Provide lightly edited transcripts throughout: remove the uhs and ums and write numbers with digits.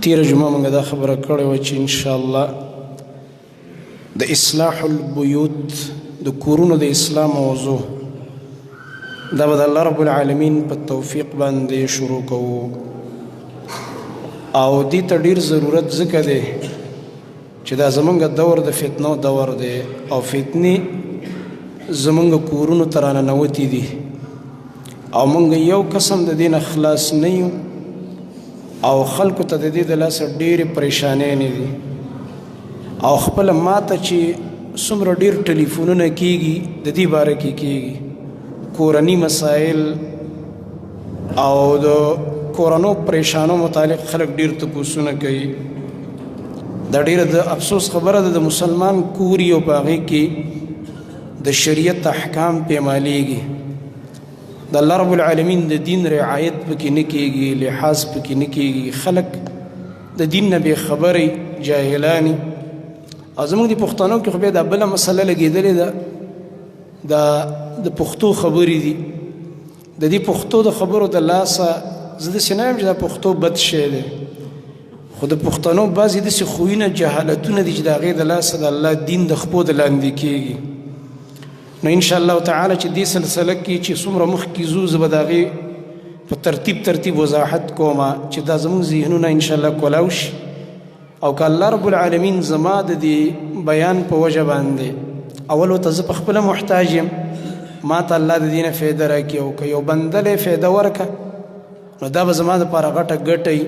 تیر جمعه موږ دا خبره کړې وه چې انشاءالله د اصلاح البیوت د کورونو د اصلاح موضوع دا به د الله رب العالمین په توفیق باندې شروع کوو او دې ته ډېر ضرورت ځکه دی چې دا زمونږ دور د فتنو دور دی او فتنې زمونږ کورونو ته راننوتې دي او موږ یو قسم د دې نه خلاص نه یو او خلکو ته د دې د لاسه ډېرې پریشانۍ نه دي او خپله ماته چې څومره ډېر ټلیفونونه کېږي د دې باره کې کېږي کورني مسایل او د کورنو پریشانو متعلق خلک ډېر تپوسونه کوي دا ډېره د افسوس خبره ده د مسلمان کور یو په هغې کې د شریعت احکام پیمالیږي د الله رب العالمین د دین رعایت پکې نه کېږي لحاظ پکې نه کېږي خلک د دین نه بې خبرې جاهلاني او زموږ د پښتنو کې خو بیا دا بله مسله لګېدلې ده د پښتو خبرې دي د دې پښتو د خبرو د لاسه زه داسې نه یم چې دا پښتو بد شی دی خو د پښتنو بعضې داسې خویونه جهالتونه دي چې د هغې د لاسه د الله دین د خپو د لاندې کېږي نو انشاءالله تعالی چې دې سلسله کې چې څومره مخکې ځو زه به د هغې په ترتیب وضاحت کومه چې دا زموږ ذهنونه انشاءالله کولاو شي او که الله رب العالمین زما د دې بیان په وجه باندې اول ورته زه په خپله محتاج یم ما ته الله د دې نه فایده راکړي او که یو بنده له فایده ورکړه نو دا به زما دپاره غټه ګټه وي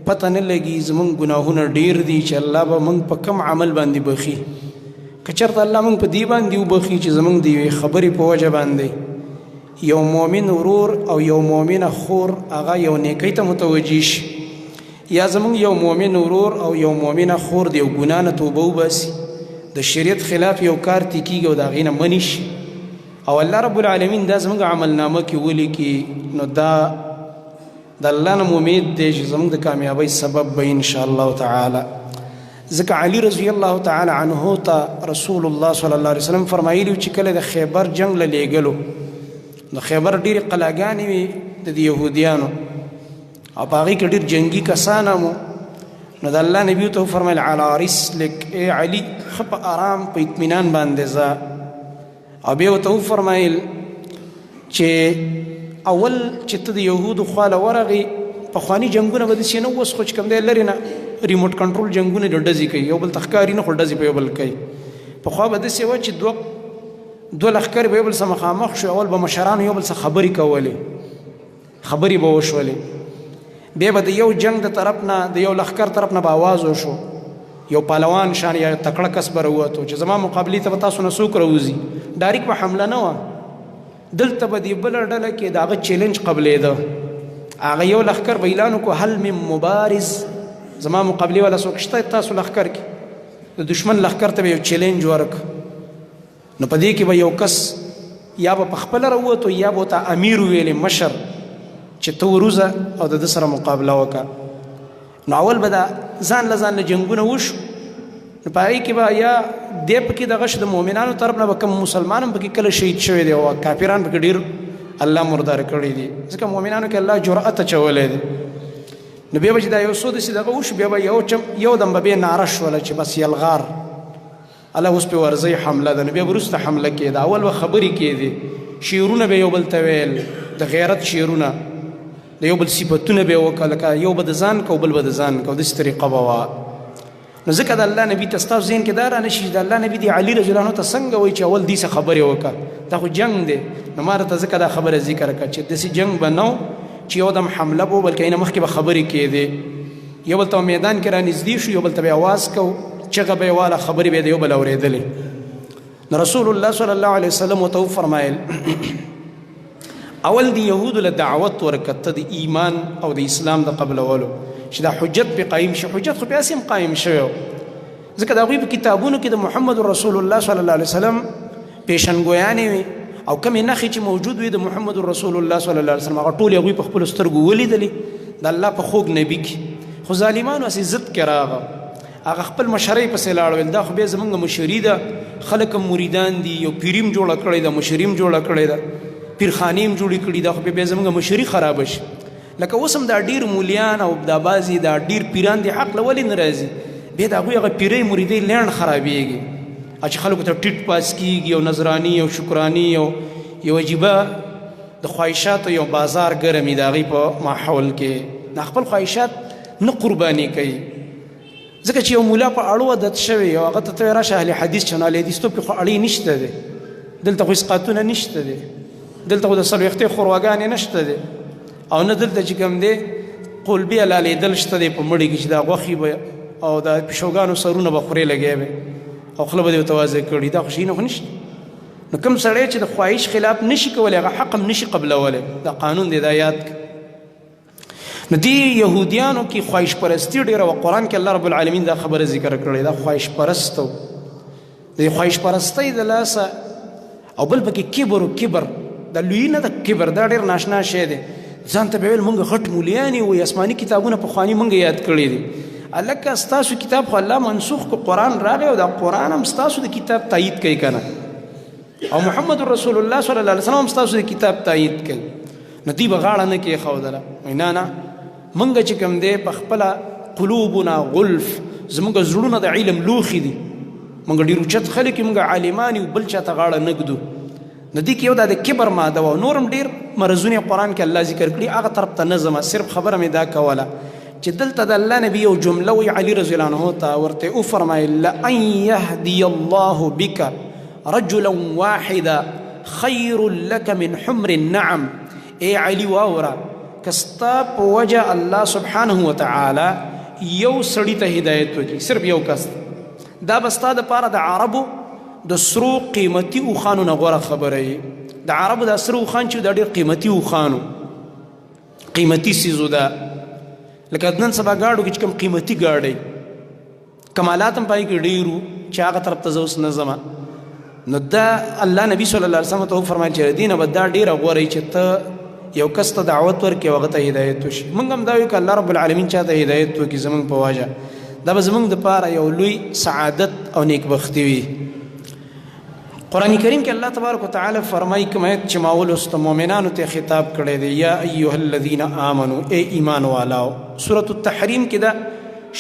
پته نه لګي زموږ ګناهونه ډېر دي چې الله به موږ په کم عمل باندې بخي که چېرته الله موږ په دې باندې وبخي چې زموږ د یوې خبرې په وجه باندې یو مؤمن ورور او یو مؤمنه خور هغه یو نیکۍ ته متوجه شي یا زموږ یو مؤمن ورور او یو مؤمنه خور د یو ګناه نه توبه وباسي د شریعت خلاف یو کار تې کېږي او د هغې نه منې شي او الله رب العالمین دا زموږ عملنامه کې ولیکي نو دا د الله نه امید دی چې زموږ د کامیابۍ سبب به انشاءالله تعالی ځکه علی رضی الله تعالی عنه ته رسول الله صلی الله علیه وسلم فرمایلي چې کله د خیبر جنگ له لیږلو د خیبر ډېرې قلاګانې وې د دې یهودیانو او په هغې کې ډېر جنګي کسان هم نو د الله نبي ته وفرمیل علی رسلک ای علي ښه په ارام په اطمینان باندې ځه او بیا ورته وفرمیل چې اول چې ته د یهودو خواله ورغې پخواني جنګونه به داسې نه اوس خو چې کوم دی لرې نه ریموټ کنټرول جنګونه ډزې کوي یو بل ته ښکاري نه خو ډزې په یو بل کوي پخوا به داسې وه چې دوه لښکرې به یو بل څه مخامخ شو اول به مشرانو یو بل څه خبرې کولې خبرې به وشولې بیا به د یو جنگ د طرف نه د یو لښکر طرف نه به آواز وشو یو پهلوان شان یا تکړه کس به راووتو چې زما مقابلې ته به تاسو نه څوک راوځي ډایرکټ به حمله نه وه دلته به دې بله ډله کې د هغه چیلنج قبلېده هغه یو لښکر به اعلان وکړو هل من مبارز زما مقابلې والا څوک شته تاسو لښکر کې د دشمن لښکر ته به یو چیلنج ورک نو په دې کې به یو کس یا به په خپله راووتو یا به ورته امیر ویلې مشر چې ته وروځه او د ده سره مقابله وکړه نو اول به دا ځان له جنګونه وشو نو په هغې کې به یا دی پکې دغه شو د مؤمنانو طرف نه به کوم مسلمان هم پکې کله شهید شوی دی او کافران پکې ډېر الله مردار کړی دي ځکه مؤمنانو کې الله جرأت اچولی دی نو بیا به چې دا یو څو داسې دغه وشو بیا به یو دم به بیا نعره شوله چې بس یلغار الله اوس پې ورځئ حمله ده نو بیا به وروسته حمله کېده اول به خبرې کېدې شعرونه به یو بل ته ویل د غیرت شعرونه د یو بل صفتونه به یې وکړه لکه یو به د ځان کو بل به د ځان کو داسې طریقه به وه نو ځکه د الله نبي ته ستاسو ذهن کې دا رانه شي د الله نبي د علي رضی الله عنه ته څنګه وایي چې اول دې څه خبرې وکړه دا خو جنګ دی نو ما راته ځکه دا خبره ذکر کړه چې داسې جنګ به نه و چې یو دم حمله به بلکې نه مخکې به خبرې کېدې یو بل ته میدان کې رانږدې شو یو بل ته به یې اواز کو چغه به یې واله خبرې به یې د یو بل اورېدلې نو رسول الله صلی الله علیه وسلم ورته وفرمایل اول د یهودو له دعوت ورکړه ته د ایمان او د اسلام د قبلولو چې دا حجت پې قایم شي حجت خو بیا هم قایم شوی و ځکه د هغوی په کتابونو کې د محمد رسول الله صلی الله علیه وسلم پیشنګویانې وي او کمې نښې چې موجود وي د محمد رسول الله صلی الله علیه وسلم هغه ټولې هغوی په خپلو سترګو ولیدلې د الله په خوږ نبي کې خو ظالمانو هسې ضد کې راغه هغه خپل مشرۍ پسې لاړ دا خو بیا زموږ مشري ده خلک هم مریدان دي یو پیریم جوړه کړې ده مشري هم جوړه کړې ده پیرخانې هم جوړې کړي دا خو بیا زموږ مشري خرابه شي لکه اوس هم دا ډېر مولیان او دا بعضې دا ډېر پیران دي حق له ولې نه راځي بیا د هغوی هغه پیرۍ مریدۍ لنډ خرابېږي چې خلکو ته ټیټ پاس کېږي او نظراني او شکراني او یو عجیبه د خواهشاتو یو بازار ګرم وي د هغوی په ماحول کې خپل خواهشات نه قرباني کوي ځکه چې یو مولا په اړو عادت شوی او هغه ته ته راشه اهل حدیث چې اهل حدیث توب کې خو اړې نشته دی دلته خو اسقاطونه نشته دی دلته خو د څلوېښتې ښورواګانې نشته دی او نه دلته چې کوم دی قلبي حلالېدل شته دی په مړي کې چې دا غوښې به او د پیشوګانو سرونه به خورې لګیا به او خوله به دې ورته واضح کړي دا خو شیونه خو نشته نو کوم سړی چې د خواهش خلاف نشي کولی هغه حق هم نشي قبلولی دا قانون دی دا یاد کړه نو دې یهودیانو کې خواهش پرستي ډېره وه قرآن کې الله رب العالمین دا خبره ذکر کړې دا خواهش پرست و د خواهش پرستۍ د لاسه او بل پکې کبر و کبر دا لوی نه د کبر دا ډېر ناشنا شی دی ځان ته به ویل مونږ غټ مولیان یو آسماني کتابونه پخواني مونږ یاد کړي دي هلکه ستاسو کتاب خو الله منسوخ کو قرآن راغی او دا قرآن هم ستاسو د کتاب تایید کوي که نه او محمد رسول الله صلی الله علیه وسلم هم ستاسو د کتاب تایید کوي نو دوی به غاړه نه کېښودله وایي نه نه مونږ چې کوم دی په خپله قلوبنا غلف زمونږ زړونه د علم لوښي دي مونږ ډېر اوچت خلک یو مونږ عالمان یو بل چا ته غاړه نه ږدو نو دې کې یو دا د کبر ماده وه نور هم ډېر مرضونه قرآن کې الله ذکر کړي هغه طرف ته نه ځمه صرف خبره مې دا کوله چې دلته د الله نبي یو جمله وی علي رضی الله عنه ته ورته وفرمایل لأن یهدي الله بک رجلا واحدا خیر لك من حمر النعم ای علي واوره که ستا په وجه الله سبحانه وتعالی یو سړي ته هدایت وکړي صرف یو کس دا به ستا دپاره د عربو د سرو قیمتي اوښانو نه غوره خبره یي د عربو دا سره اوښان چې دا ډېر قیمتي اوښانو قیمتي څیزو ده لکه نن سبا ګاډو کې چې کوم قیمتي ګاډی کمالات هم پای کې ډېر وو چې هغه طرف ته زه اوس نه ځمه نو دا الله نبي صلی الله علیه وسلم ته وفرمایل چې دې نه به دا ډېره غوره وي چې ته یو کس ته دعوت ورکړې او هغه ته هدایت وشي موږ هم دا وایو که الله رب العالمین چا ته هدایت وکړي زموږ په وجه دا به زموږ دپاره یو لوی سعادت او نیکبختي وي قرآن کریم کې الله تبارک وتعالی فرمایي کوم آیت چې ما ولوسته مؤمنانو ته خطاب کړی دی یا ایها الذین آمنو ای ایمان والاو سورة التحریم کې دا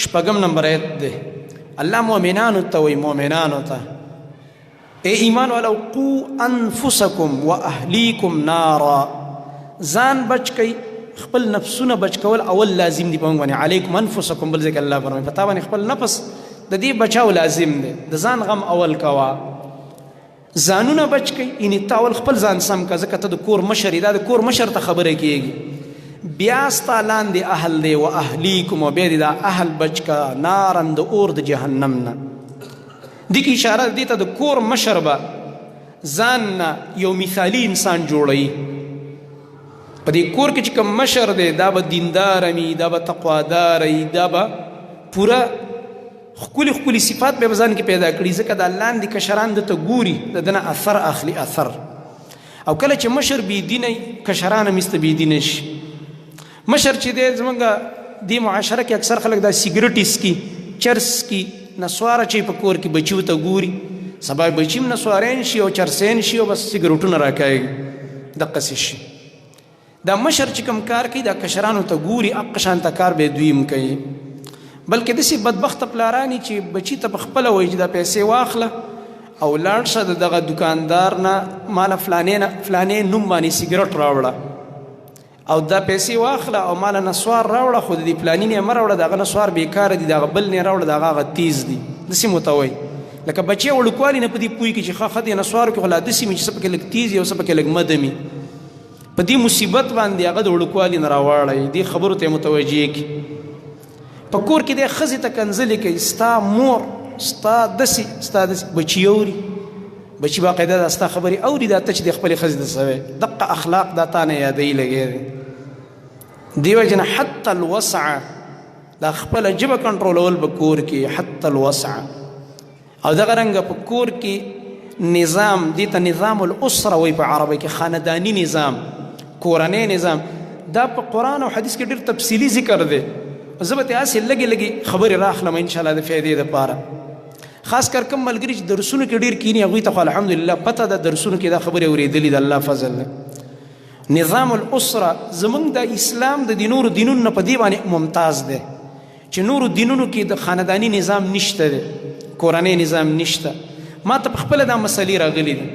6 نمبر آیت دی الله مؤمنانو ته وایي مؤمنانو ته ای ایمان والاو قو انفسکم و اهلیکم نارا ځان بچ کئ خپل نفسونه بچ کول اول لازم دی په موږ باندې علیکم انفسکم بل ځای کې الله فرمایي په تا باندې خپل نفس د دې بچاو لازم دی د ځان غم اول کوه ځانونه بچ کئ یعنې تا اول خپل ځان سم که ځکه ته د کور مشر یې دا د کور مشر ته خبره کېږي بیا ستا لاندې اهل دی و اهلیکم و بیا دې دا اهل بچ که نارن د اور د جهنم نه دې کې اشاره دې ته د کور مشر به ځان نه یو مثالي انسان جوړوي په دې کور کې چې کوم مشر دی دا به دینداره وي دا به تقواداره وي دا به پوره ښکلي ښکلي صفات به ځان کې پیدا کړي ځکه دا لاندې کشران دته ګوري د ده نه اثر اخلي اثر او کله چې مشر بېدینه کشران هم ایسته بېدینه شي مشر چې دی زمونږ دې معاشره کې اکثر خلک دا سګرټ څکي چرس څکي نسواره چې په کور کې بچیو ته ګوري سبا بچي هم نسوارین شي او چرسین شي او بس سګرټونه راکاږي دقسې شي دا مشر چې کوم کار کوي دا کشرانو ته ګوري هغه شانته کار به دوی هم کوي بلکې داسې بدبخته پلارانی چې بچي ته په خپله وایي چې دا پیسې واخله او لاړ شه د دغه دکاندار نه ماله فلانې نوم باندې سګرټ راوړه او دا پیسې واخله او ماله نسوار راوړه خو د دې فلاني نه مه راوړه د هغه نسوار بیکاره دي د هغه بل نه راوړه د هغه تیز دي داسې مو ته وایي لکه بچی وړوکوالي نه په دې پوهېږي چې ښه دې نسوارو کې خو لا داسې وي چې څه پکې لږ تیز وي او څه پکې لږ مده وي په دې مصیبت باندې هغه د وړوکوالي نه راواړئ دې خبرو ته یې متوجه کړي په کور کې دی ښځې ته کنځلې کوي ستا مور ستا داسې بچي اوري بچي باقاعده دا ستا خبرې اوري دا ته چې د خپلې ښځې ته څه وایې دقه اخلاق دا تا نه یادوي لګی دی دې وجې نه حتی الوسعه دا خپله ژبه کنټرولول په کور کې حتی الوسعه او دغه رنګه په کور کې نظام دې ته نظام الاسره وایي په عربی کې خانداني نظام کورنی نظام دا په قرآن او حدیث کې ډېر تفصیلي ذکر دی زه به ته هسې لږې لږې خبرې راخلم انشاءالله د فایدې دپاره خاص کر کوم ملګري چې درسونو کې ډېر کیني هغوی ته خو الحمدلله پته ده درسونو کې دا خبرې اورېدلي د الله فضل ده نظام الاسره زمونږ د اسلام د نورو دینونو نه په دې باندې ممتاز دی چې نورو دینونو کې د خانداني نظام نشته دی، کورنۍ نظام نشته. ما ته په خپله دا مسلې راغلي دي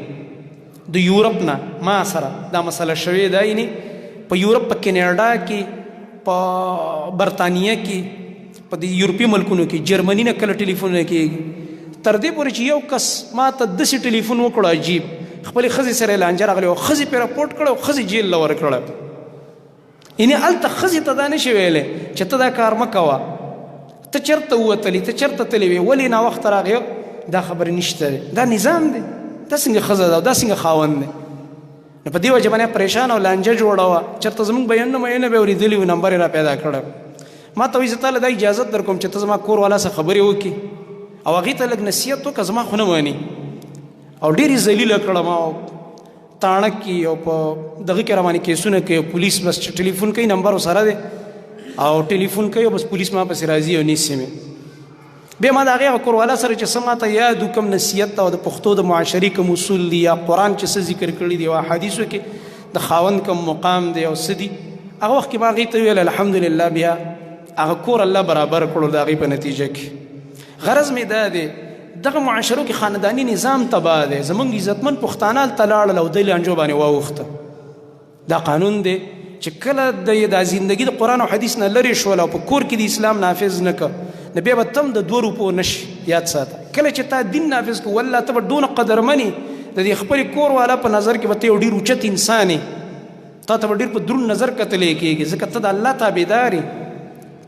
د یورپ نه، ما سره دا مسله شوې ده. یعنې په یورپ، په کینیډا کې، په برطانیه کې، په د یورپي ملکونو کې، جرمني نه کله ټلیفونونه کېږي، تر دې پورې چې یو کس ما ته داسې ټلیفون وکړو عجیب، خپلې ښځې سره یې لانجه راغلی او ښځې پرې راپورټ کړی او ښځې جیل له ورکړه. یعنې هلته ښځې ته دا نشي ویلی چې ته دا کار مه کوه، ته چېرته ووتلې، ته چېرته تللی وې، ولې ناوخته راغې، دا خبرې نشته دی. دا نظام دی، دا څنګه ښځه ده او دا څنګه خاوند دی. نو په دې وجه باندې پریشان او لانجه جوړه وه. چېرته زموږ بیانونه میینه به یې اورېدلي وي، نمبر یې را پیدا کړی. ما ته وایي زه تاله دا اجازت در کوم چې ته زما کور والا سره خبرې وکړي او هغې ته لږ نصیحت وکړه، زما خو نه مني. او ډېرې ذلیله کړم او تاڼه کې او په دغه کې راباندې کیسونه کوي او پولیس بس ټلیفون کوي، نمبر ورسره دی او ټلیفون کوي او بس پولیس ما پسې راځي او نیسي مې. بیا ما د هغې هغه کوروالا سره چې څه ما ته یاد کوم نصیحت او د پښتو د معاشري کوم اصول دي یا قرآن چې څه ذکر کړي دي او احادیثو کې د خاوند کوم مقام دی او څه دي، هغه وخت کې ما هغې ته وویل الحمدلله بیا هغه کور الله برابر کړو د هغې په نتیجه کې. غرض مې دا دی دغه معاشرو کې خانداني نظام تباه دی. زمونږ عزتمن پښتانه هلته لاړل او دی لانجو باندې واوښته. دا قانون دی چې کله دا زندګي د قرآن او حدیث نه لرې شول او په کور کې د اسلام نافظ نه که نو بیا به تم د 2 روپو نشي. یاد ساته کله چې تا دین نافظ کو والله ته به دونه قدرمنې د دې خپلې کور والا په نظر کې به ته یو ډېر اوچت انسان یې، تا ته به ډېر په دروند نظر کتلی کېږي ځکه ته د الله تابعدار یې،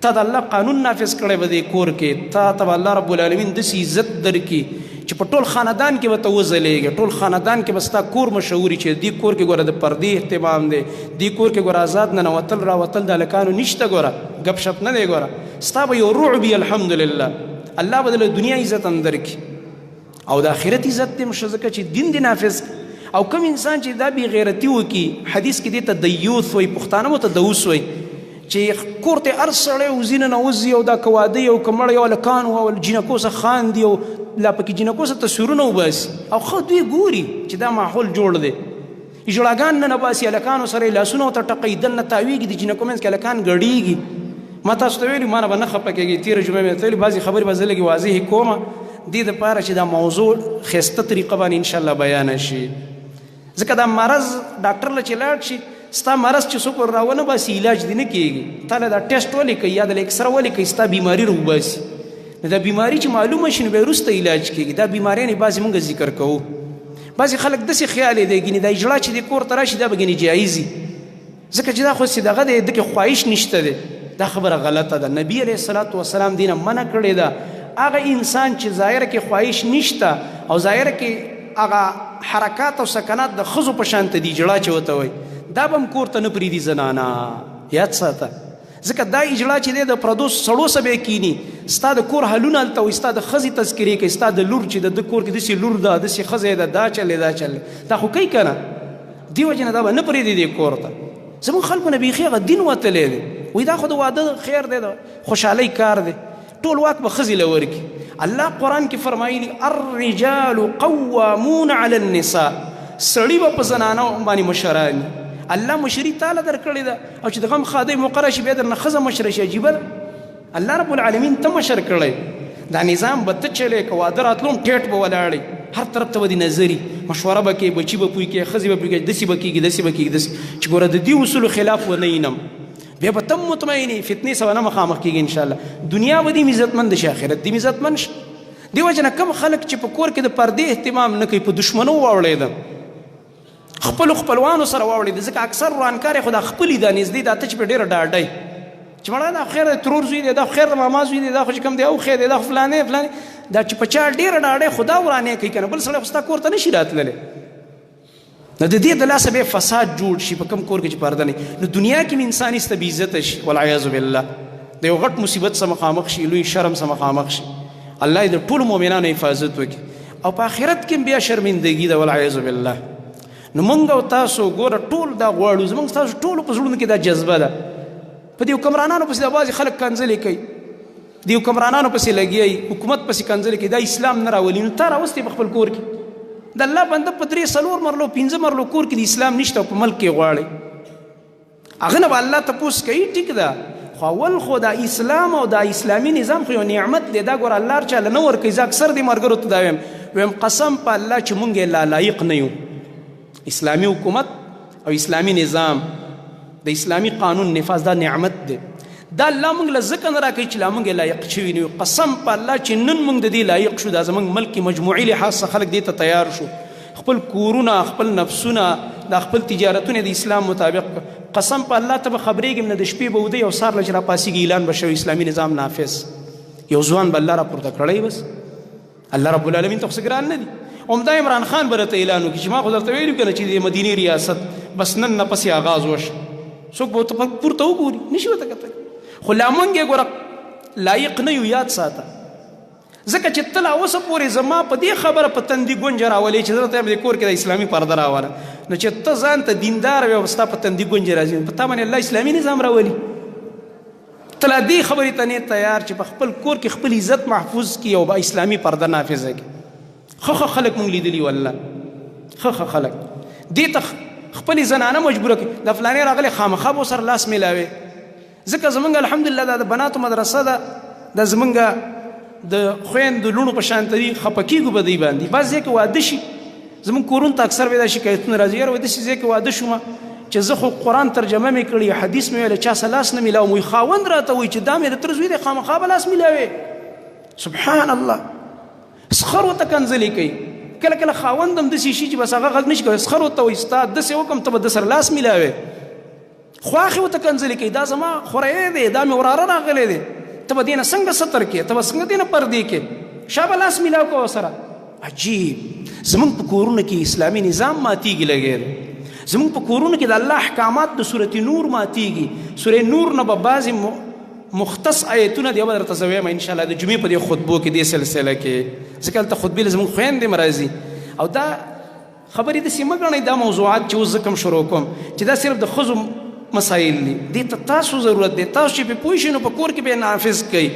تا د الله قانون نافظ کړی به دې کور کې، تا ته به الله رب العالمین داسې عزت درکړي چې په ټول خاندان کې به ته وځلیږې، ټول خاندان کې به ستا کور مشهوري چې دې کور کې ګوره د پردې اهتمام دی، دې کور کې ګوره آزاد ننوتل راوتل د هلکانو نشته، ګوره ګپ شپ نه دی، ګوره ستا به یو رعب وي. الحمدلله الله به د دنیا عزت هم درکړي او د آخرت عزت دې مشه ځکه چې دین دې نافظ. او کوم انسان چې دا بې غیرتي وکړي، حدیث کې دې ته دیوث وایي، پښتانه مو ته دوس وایي، چې کور ته هر سړی وځي ننوځي او دا که واده یې او که مړی او هلکان او جینکو څه خاندي او لا پکې جینکو څه تصویرونه وباسي او ښه دوی ګوري چې دا ماحول جوړ دی، ژړاګان نه باسي، هلکانو سره یې لاسونه ورته ټقوي، دننه تاویږي، د جینکو منځ کې هلکان ګډېږي. ما تاسو ته ویلي ما نه به نه خفه کېږي، تېره جمعه مې ته ویلي بعضې خبرې به زه لږې واضح کومه دې دپاره چې دا موضوع ښایسته طریقه باندې انشاءالله بیانه شي. ځکه دا مرض ډاکټر له چې لاړ شي ستا مرض چې څوک راونه باسي علاج دې نه کېږي، تا له دا ټیسټ ولیکئ یا د اکسره ولیکئ ستا بیماري راوباسي. نو دا بیماري چې معلومه شي نو بیا وروسته علاج کېږي. دا بیماریانې بعضې مونږ ذکر کوو، بعضې خلک داسې خیال یې دی ګینې دا اجړه چې دې کور ته راشي دا به ګینې جایز وي ځکه چې دا خو چې دغه دی دکې خواهش نشته دی. دا خبره غلطه ده. نبي علیه الصلاة وسلام دې نه منع کړې ده. هغه انسان چې ظاهره کې خواهش نشته او ظاهره کې هغه حرکات او سکنات د ښځو په شان ته دي، اجړه چې ورته وایي، دا به هم کور ته نه پرېږدي زنانه. یاد ساته ځکه دا اجړه چې دی د پردو سړو سه به یې کیني، ستا د کور حلونه هلته وایي، ستا د ښځې تذکرې کوي، ستا د لور چې د ده کور کې داسې لور ده داسې ښځه یې ده دا چل دی دا چل دی، دا خو کوي که نه. دې وجې نه دا به نه پرېږدي دې کور ته. زموږ خلکو نه بیخي هغه دین وتلی دی، وایي دا خو د واده خیر دی، د خوشحالۍ کار دی، ټول واک به ښځې له ورکړي. الله قرآن کې فرمایلي الرجال قوامون علی النساء، سړي به په زنانو باندې مشران. الله مشري تاله درکړې ده او چې د غم خادۍ مقرره شي بیا درنه ښځه مشره شي. عجیبه ده، الله رب العالمین ته مشر کړی. دا نظام به ته چلی که واده راتلو ټیټ به ولاړې، هر طرف ته به دې نظري مشوره به کوې، بچي به پوه کوې، ښځې به پوه کوې، داسې به کېږي داسې به کېږي داسې چې ګوره د دې اصولو خلاف ونه وینم بیا به ته مطمئنې فتنې سره نه مخامخ کېږي انشاءالله. دنیا به دې عزتمند شي، آخرت دې عزتمند شي. دې وجه نه کم خلک چې په کور کې د پردې اهتمام نه کوي په دشمنو واوړېده، خپلو خپلوانو سره واوړېده. ځکه اکثر ورانکار یې خو دا خپلي دا نږدې دا ته چې په ډېره ډاډی چې مړه دا خیر د ترور زوی دی، دا خیر د ماما زوی دی، دا خو چې کوم دی او خیر دی، دا خو فلانې فلانې، دا چې په چا ډېره ډاډی خو دا ورانې کوي که نه، بل سړی خو ستا کور ته نه شي راتللی. نو د دې د لاسه بیا فساد جوړ شي په کوم کور کې چې پرده نه، نو دنیا کې م انسان ایسته بې عزته شي والعیاذ بالله، د یو غټ مصیبت سره مخامخ شي، لوی شرم سره مخامخ شي. الله د ټولو مؤمنانو حفاظت وکړي او په آخرت کې بیا شرمندګي ده والعیاذ بالله. نو موږ او تاسو ګوره ټول دا غواړو، زموږ تاسو ټولو په زړونو کې دا جذبه ده. په دې حکمرانانو پسې دا بعضې خلک کنځلې کوي، دې حکمرانانو پسې لګیایي، حکومت پسې کنځلې کوي، دا اسلام نه راولي. نو تا راوستې په خپل کور کې د الله بنده په 3 4 مرلو 5 مرلو کور کې د اسلام نشته او په ملک کې غواړي، هغه نه به الله تپوس کوي ټیک ده خو اول خو دا اسلام او دا اسلامي نظام خو یو نعمت دی دا ګوره الله هر چاله نه ورکوي زه اکثر دې ملګرو ته دا ویم قسم په الله چې مونږ یې لا لایق نه یو اسلامي حکومت او اسلامي نظام د اسلامي قانون نفاذ دا نعمت دی دا الله مونږ له ځکه نه راکوي چې لا مونږ یې لایق شوي نه یو قسم په الله چې نن مونږ د دې لایق شو دا زموږ ملک مجموعي لحاظ څخه خلک دې ته تیار شو خپل کورونه خپل نفسونه دا خپل تجارتونه د اسلام مطابق قسم په الله ته به خبرېږم نه د شپې به ودی او سهار له چې راپاسېږي اعلان به شوی اسلامي نظام نافظ یو ځوان به الله راپورته کړی بس الله رب العالمین ته خو څه ګران نه دي همدا عمران خان به راته اعلان وکړي چې ما خو درته ویلي که نه چې د مدینې ریاست بس نن نه پسې آغاز وشو څوک به ورته پورته وګوري نشي ورته کتلی خو لا مونږ یې ګوره لایق نه یو یاد ساته ځکه چې ته لا اوسه پورې زما په دې خبره په تندي ګونجه راولې چې زه ته د کور کې د اسلامي پرده راوله نو چې ته ځان ته دیندار وې او ستا په تندي ګونجې راځي په تا باندې الله اسلامي نظام راولي ته لا دې خبرې ته نه تیار چې په خپل کور کې خپل عزت محفوظ کړي او به اسلامي پرده نافظه کړي ښه خلک مونږ لیدلي والله ښه خلک دې ته خپلې زنانه مجبوره کړي د فلانې راغلی خامخا به ورسره لاس میلاوې ځکه زمونږ الحمدلله دا د بناتو مدرسه ده دا زمونږ د خویندو لوڼو په شانته دي خفه کېږو به دوی باندې بعض ځای کې واده شي زموږ کورونو ته اکثر به دا شکایتونه راځي یاره داسې ځای کې واده شومه چې زه خو قرآن ترجمه مې کړې حدیث مې ویله چا سره لاس نه میلاوم وایي خاوند راته وایي چې دا مې د تره زوی دی خامخا به لاس میلاوې سبحان الله سخر ورته کنځلې کوي کله کله خاوند هم داسې شي چې بس هغه غږ نشي کولی سخر ورته وایي ستا داسې وکړم ته به د سره لاس میلاوې خواښې ورته کنځلې کوي دا زما خوری دی دا مې وراره راغلی دی ته به دې نه څنګه ستر کې ته به څنګه دې نه پردې کې شا به لاس میلاو کوه سره عجیب زمونږ په کورونو کې اسلامي نظام ماتیږي لګی دی زمونږ په کورونو کې د الله احکامات د صورت نور ماتیږي سورې نور نه به بعضې مختص آیتونه دی به درته زه وایم انشاءالله د جمعې په دې خطبو کې دې سلسله کې ځکه هلته خطبې له زمونږ خویندې م راځي او دا خبرې داسې مه ګڼئ دا موضوعات چې اوس زه کوم شروع کوم چې دا صرف د ښځو مسایل دي دې ته تاسو ضرورت دی تاسو چې پې پوه شئ نو په کور کې به یې نافظ کوئ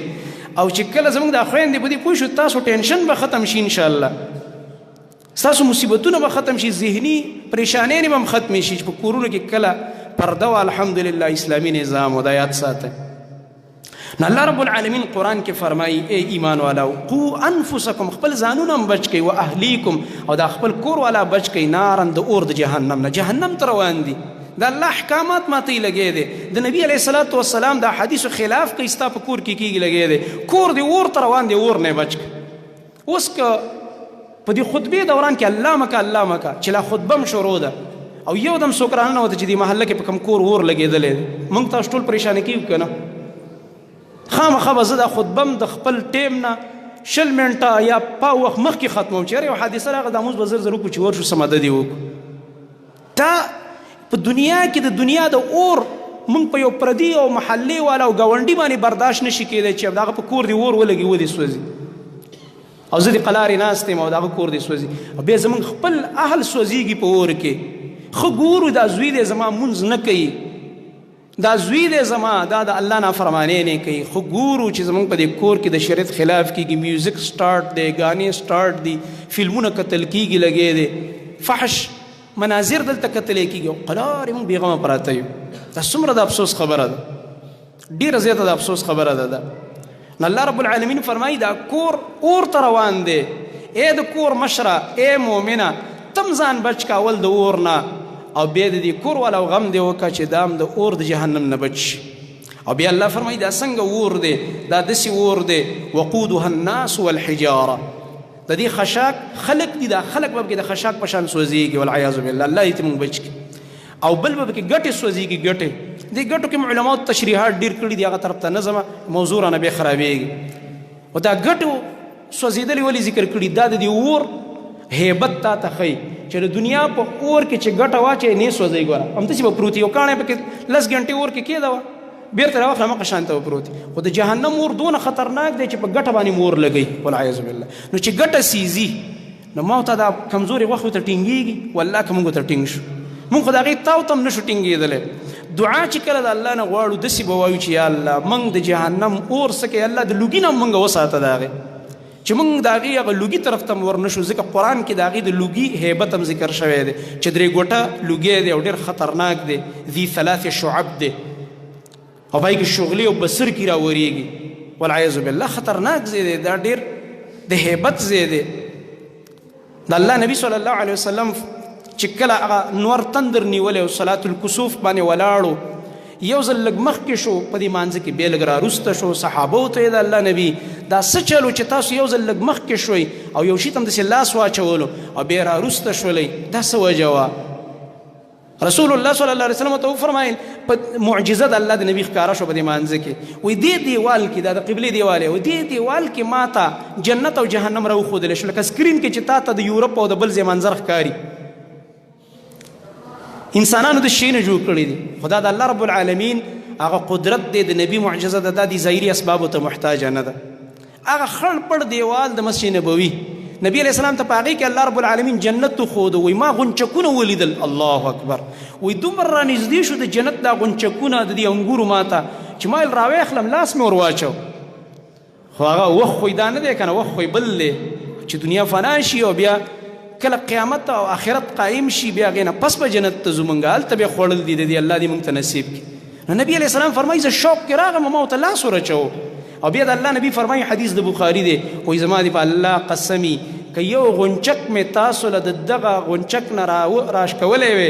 او چې کله زموږ دا خویندې په دې پوه شو تاسو ټینشن به ختم شي انشاءالله ستاسو مصیبتونه به ختم شي ذهني پریشانیانې به هم ختمې شي چې په کورونو کې کله پرده وه الحمدلله اسلامي نظام و دا یاد ساتئ نو الله رب العالمین قرآن کې فرمایي ای ایمان والاو قو انفسکم خپل ځانونه هم بچ کوئ و اهلیکم او دا خپل کور والا بچ کوئ نارن د اور د جهنم نه جهنم ته روان دي دا الله احکامات ماته یې لګی دی د نبي علیه الصلاة والسلام دا حدیثو خلاف کوي ستا په کور کې کېږي لګی دی کور دی اور ته روان دی اور نه بچ اوس که په دې خطبې دوران کې الله مکه چې لا خطبه هم شروع ده او یو دم څوک راننوته چې دې محله کې په کوم کور اور لګېدلی دی موږ تاسو ټول پریشانه کېږو که نه خامخا به زه دا خطبه هم د خپل ټیم نه 20 منټه یا پاو وخت مخکې ختموم چې یاره یو حادثه راغله دا مونځ به زر وکړو چې ورشو څه مدد یې وکړو دا په دنیا کې د دنیا د اور موږ په یو پردي او محلې والا او ګاونډي باندې برداشت نشي کېدی چې دغه په کور دی اور ولګي ودې سوځي او زه د قلارې ناست یم او دغه کور دی سوځي او بیا زموږ خپل اهل سوځېږي په اور کې ښه ګورو دا زوی دی زما مونځ نه کوي دا زوی دی زما دا د الله نافرمانی نه کوي ښه ګورو چې زموږ په دې کور کې د شریعت خلاف کېږي میوزک سټارټ دی ګانې سټارټ دي فلمونه کتل کېږي لګی دی فحش مناظر دلته کتلې کېږي او قلارې موږ بېغمه پراته یو دا څومره د افسوس خبره ده ډېره زیاته د افسوس خبره ده نو الله رب العالمین فرمایي دا کور اور ته روان دی ای د کور مشره ای مؤمنه تم ځان بچ کا اول د اور نه او بیا د دې کور والا غم دی وکړه چې دا هم د اور د جهنم نه بچ او بیا الله فرمایي دا څنګه اور دی دا داسې اور دی وقودها الناس والحجاره د دې خشاک خلق دي دا خلق به کې د خشاک په شان سوځېږي والعیاذ بالله الله دې موږ بچ کړي او بل به کې ګټې سوځېږي ګټې دې ګټو کې علماو تشریحات ډېر کړي دي هغه طرف ته نه ځمه موضوع رانه بیا خرابېږي او دا ګټو سوځېدلې ولې ذکر کړي دا د دې اور هیبت تا ته ښیي چې د دنیا په اور کې چې ګټه واچوې نه سوځئ ګوره همداسې به پروت یو کاڼی پکې 10 غنټې اور کې کېده بیرته راوخله مخه شانته به پروت خو د جهنم اور دونه خطرناک دی چې په ګټه باندې مور لګوي والعیاذ بالله نو چې ګټه سیزي نو ما ته دا کمزورې غوښې ته ټینګېږي والله که موږ ته ټینګ شو موږ خو د هغې تاو ته هم نه شو ټینګېدلی دعا چې کله د الله نه غواړو داسې به وایو چې یا الله موږ د جهنم اور څه کوې الله د لوګي نه هم موږ وساته د هغې چې موږ د هغې هغه لوګي طرف ته ورنه شو ځکه قرآن کې د هغې د لوګي هیبت هم ذکر شوی دی چې درې ګوټه لوګی دی او ډېر خطرناک دی ذي ثلاث شعب دی او پای کې شغلې او بسر کې راورېږي والعیاذ بالله خطرناک ځای دی دا ډېر د هیبت ځای دی د الله نبي صلی الله علیه وسلم چې کله هغه نور تندر نیولی او صلات الکسوف باندې ولاړو یو ځل لږ مخکې شو په دې مانځه کې بیا لږ راروسته شو صحابو ته یې د الله نبي دا څه چلو چې تاسو یو ځل لږ مخکې شوئ او یو شي ته هم داسې لاس واچولو او بیا راروسته شولئ دا څه وجه وه رسول الله صلی الله علیه وسلم ته وفرمایل په معجزه د الله د نبي ښکاره شو په دې مانځه کې وایي دې دیوال کې دا د قبلې دیوال دی دې دیوال کې ما ته جنت او جهنم راوښودلی شو لکه سکرین کې چې تا ته د یورپ او د بل ځای منظر ښکاري انسانانو د شی نه جوړ کړي دي خدا د الله رب العالمین هغه قدرت دی د نبي معجزه ده دا د ظاهري اسبابو ته محتاجه نه ده هغه خړ پړ دیوال د مسجد نبوي نبی علیہ السلام ته په هغې کې الله رب العالمین جنت وښوده وایي ما غونچکونه ولیدل الله اکبر وایي دومره رانږدې شو د جنت دا غونچکونه د دې انګورو ما ته چې ما یې راویخلم لاس مې ور واچو خو هغه وخت خو دا نه دی که نه وخت خو بل دی چې دنیا فنا شي او بیا کله قیامت او آخرت قایم شي بیا هغې نه پس به جنت ته ځو مونږ هلته بیا خوړل دي د دې الله دې مونږ ته نصیب کړي نو نبي علیه السلام فرمایي زه شوق کې راغم ما ورته لاس ورچو او بیا د الله نبي فرمایي حدیث د بخاري دی وایي زما دې په الله قسمي که یو غونچک مې تاسو له د دغه غونچک نه راشکولی وی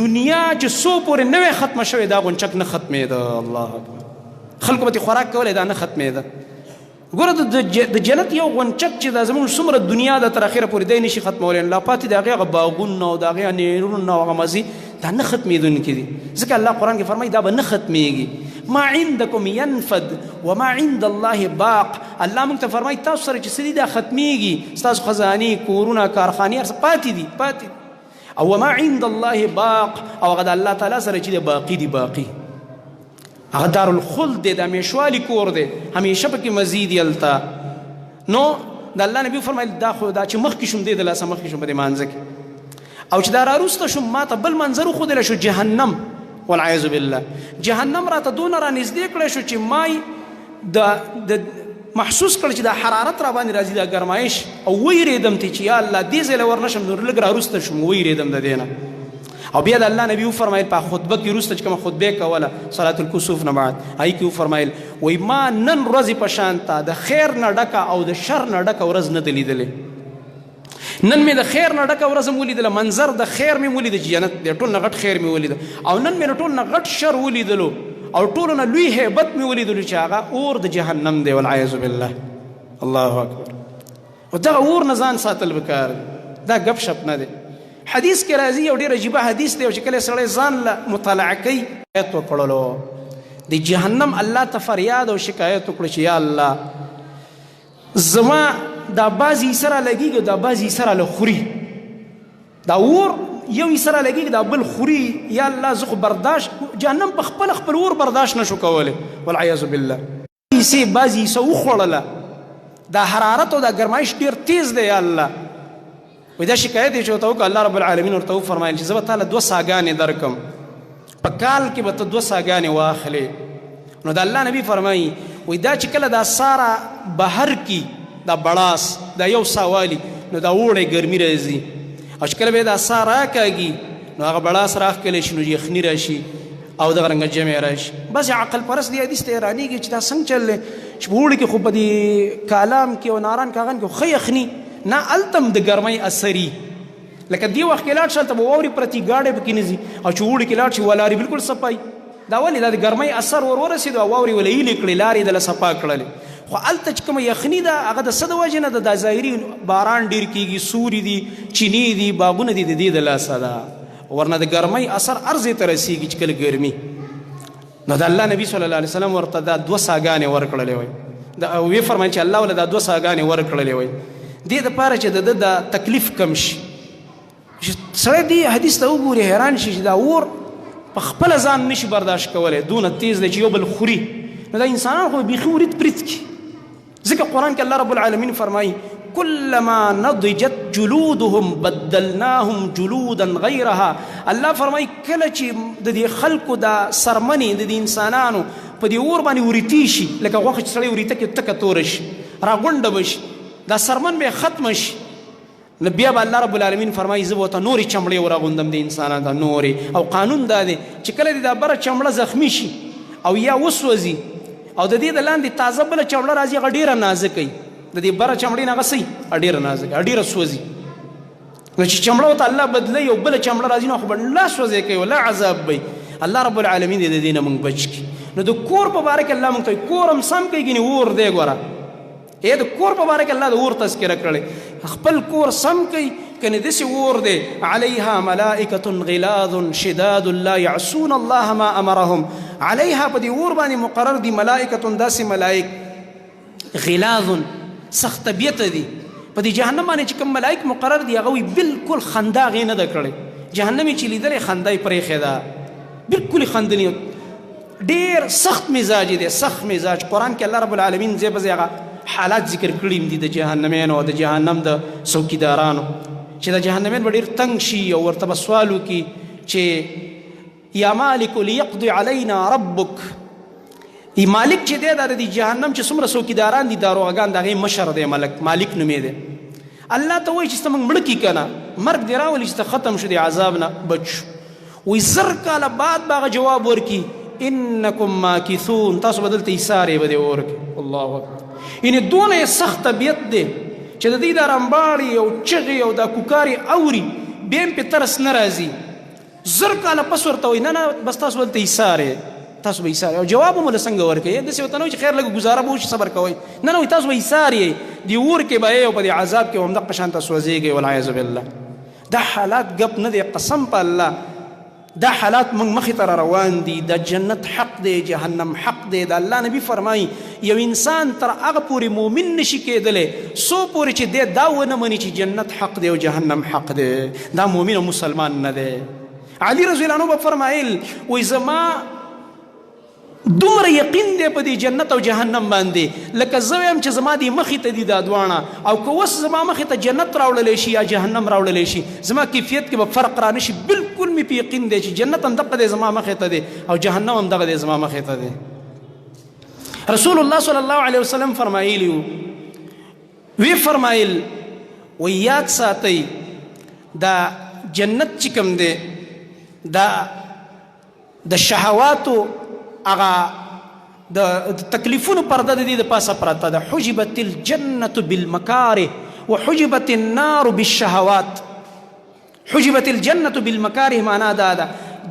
دنیا چې څو پورې نه وی ختمه شوې دا غونچک نه ختمېده الله اکبر خلکو به ترې خوراک کولی دا نه ختمېده ګوره د جنت یو غونچک چې دا زموږ څومره دنیا ده تر اخره پورې دی نشي ختمولی لا پاتې د هغې هغه باغونه او د هغې نیرونه او هغه مزې دا نه ختمېدونکي دي ځکه الله قرآن کې فرمایي دا به نه ختمېږي ما عندکم ینفد وما عند الله باق الله موږ ته فرمایي تاسو سره چې څه دي دا ختمېږي ستاسو خزانې کورونه کارخانې هر څه پاتې دي او وما عند الله باق او هغه د الله تعالی سره چې دی باقي دي باقي هغه دارالخلد دی د همیشوالي کور دی همیشه پکې مزید یې هلته نو د الله نبي وفرمایل دا خو دا چې مخکې شوم دی د لاسه مخکې شوم په دې مانځه کې او چې دا راروسته شوم ما ته بل منظر وښودلی شو جهنم والعیاذ بالله جهنم راته دونه رانږدې کړی شو چې ما د محسوس کړ چې دا حرارت را باندې راځي دا ګرمایش او ویرېدم تی چې یا الله دې ځای له ورنشم نور لږ راروسته شوم ویرېدم د دې نه او بیا د الله نبي وفرمایل په خطبه کې وروسته چې کومه خطبه کوله صلات الکسوف نه بعد هغې کې وفرمایل وایي ما نن ورځې په شان ته د خیر نه ډکه او د شر نه ډکه ورځ نه ده لیدلې نن مې د خیر نه ډکه ورځ هم ولیدله منظر د خیر مې ولیده چې جنت دی ټول نه غټ خیر مې ولیده او نن مې ټول نه غټ شر ولیدلو او ټولو نه لوی هیبت مې ولیدلو چې هغه اور د جهنم دی والعیاذ بالله الله اکبر او دغه اور نه ځان ساتل پکار دا ګپ شپ نه دی حدیث کې راځي یو ډېر عجیبه حدیث دی چې کله سړی ځان له مطالعه کوي آیت وکړلو د جهنم الله ته فریاد او شکایت وکړو چې یا الله زما دا بعضې سره لګېږي دا بعضې سره له خوري دا اور یو سره لګېږي دا بل خوري یا الله زه خو برداشت جهنم په خپل اور برداشت نشو کولی والعیاذ بالله بعضې حصه وخوړله دا حرارت او دا ګرمایش ډېر تیز دی یا الله وی دا شکایت یې چې ورته وکړه الله رب العالمین ورته وفرمایل چې زه به تاله 2 ساګانې درکم په کال کې به ته 2 ساګانې واخلې نو د الله نبي فرمایي وی دا چې کله دا ساره بهر کی دا بړاس دا یو ساوالی نو دا اوړی ګرمي راځي او چې کله به دا سا راکاږي نو هغه بړاس راښکلی شي نو یخني راشي او دغه رنګه جمع راشي بس عقل پرست دی حدیث ته حیرانېږي چې دا څنګه چل دی چې په اوړي کې خو په دې کالام کې او ناران کاغن کې ښه یخني نه هلته د ګرمۍ اثري لکه دې وخت کې لاړ شي هلته به واورې پرتې ګاډۍ پکې نه ځي او چې اوړي کې لاړ شي ولارې بلکل صفایي دا ولې دا د ګرمۍ اثر ورسېدو او واورې وله هیلې کړې لارې دله صفا کړلې خو هلته چې کومه یخني ده هغه د څه د وجې نه ده دا ظاهري باران ډېر کېږي سوري دي چینې دي باغونه دي د دې د لاسه ده ورنه د ګرمۍ اثر هر ځای ته رسېږي چې کله ګرمي نو د الله نبي صلی الله علیه وسلم ورته دا 2 ساګانې ورکړلې وی ویې فرمایل چې الله وله دا 2 ساګانې ورکړلې وی دې دپاره چې د ده د تکلیف کم شي سړی دې حدیث ته وګوري حیران شي چې دا اور په خپله ځان نشي برداشت کولی دونه تیز دی چې یو بل خوري نو دا انسانان خو بیخي ورید پرید کي ځکه قرآن کې الله رب العالمین فرمایي كلما نضجت جلودهم بدلناهم جلودا غیرها الله فرمایي کله چې د دې خلکو دا سرمنې د دې انسانانو په دې اور باندې وریتي شي لکه غوښه چې سړی وریته کې تکه توره شي راغونډه به شي دا سرمن به ختم شي. نو بیا به الله رب العالمین فرمایي زه به ورته نورې چمړې ورغوندم د انسانانو ته نورې. او قانون دا دی چې کله دې دا بره چمړه زخمي شي او یا وسوځي او د دې د لاندې تازه بله چمړه راځي هغه ډېره نازکه وي، د دې بره چمړې نه هغه څه ډېره نازکه ډېره سوځي. نو چې چمړه ورته الله بدلوي او بله چمړه راځي نو خو به لا سوځی کوي ولا عذاب به. الله رب العالمین دې د دې نه موږ بچ کړي. نو د کور په باره کې الله موږ ته وایي کور هم سم کوي ګینې اور دی ګوره. د کور په باره کې الله د اور تذکره کړی. خپل کور سم کوي کنې داسې اور دی علیها ملائکة غلاظ شداد لا یعصون الله ما امرهم. علیها په دې اور باندې مقرر دي ملائکة داسې ملائک غلاظ سخت طبیعته دي. په دې جهنم باندې چې کوم ملائک مقرر دي هغه وایي بالکل خندا هغې نه ده کړې. جهنم یې چې لیدلی خندا یې پرېښې ده بالکل یې خندلي. ډېر سخت مزاج دی سخت مزاج. قرآن کې الله رب العالمین ځای په ځای هغه حالات ذکر کړي دي د جهنمینو او د جهنم د څوکیدارانو چې د جهنمین به ډېر تنګ شي او ورته به سوال وکړي چې یا مالک لیقضي علینا ربک. مالک چې دی دا د جهنم چې څومره څوکیداران دي داروغګان د هغې مشر دی مالک نومې دی. الله ته وایي چې ته موږ مړه کړي که نه مرګ دې راولي چې ته ختم شو د عذاب نه بچ شو. وایي 1000 کاله بعد به هغه جواب ورکړي انکم ماکثون تاسو به دلته ایسارې به دې اور کې. الله اکبر. یعنې دونه یې سخت طبیعت دی چې د دوی دا رمباړې او چغې او دا کوکارې اوري بیا هم پې ترس نه راځي. 1000 کاله پس ورته وایي نه بس تاسو دلته ایسارې تاسو به ایسارې. او جواب هم له څنګه ورکوي داسې ورته نه وایي چې خیر لږه ګزاره به وشي صبر کوئ نه وایي تاسو به ایسارې دې اور کې به او په دې عذاب کې به همدغه شانته سوځېږئ والعیاذ بالله. دا حالات ګپ نه دی قسم په الله دا حالات موږ مخې ته را روان دي. دا جنت حق دی جهنم حق دی. دا الله نبی فرمایي یو انسان تر هغه پورې مؤمن نشي کېدلی څو پورې چې دی دا ونه مني چې جنت حق دی او جهنم حق دی. دا مؤمن او مسلمان نه دی. علي رضی الله عنه به فرمایل وایي زما دومره یقین دی په دې جنت او جهنم باندې لکه زه وایم چې زما دې مخې ته دي دا دواړه او که اوس زما مخې ته جنت راوړلی شي یا جهنم راوړلی شي زما کیفیت کې به فرق را نه شي. بالکل مې په یقین دی چې جنت هم دغه دی زما مخې ته دی او جهنم هم دغه دی زما مخې ته دی. رسول الله صلی الله علیه وسلم فرمایلی وی فرمایل و یاد ساتئ دا جنت چې کوم دی دا د شهواتو هغه د تکلیفونو پرده د دې د پاسه پرته ده. حجبت الجنة بالمکاره وحجبت النار بالشهوات. حجبت الجنة بالمکاره معنا دا ده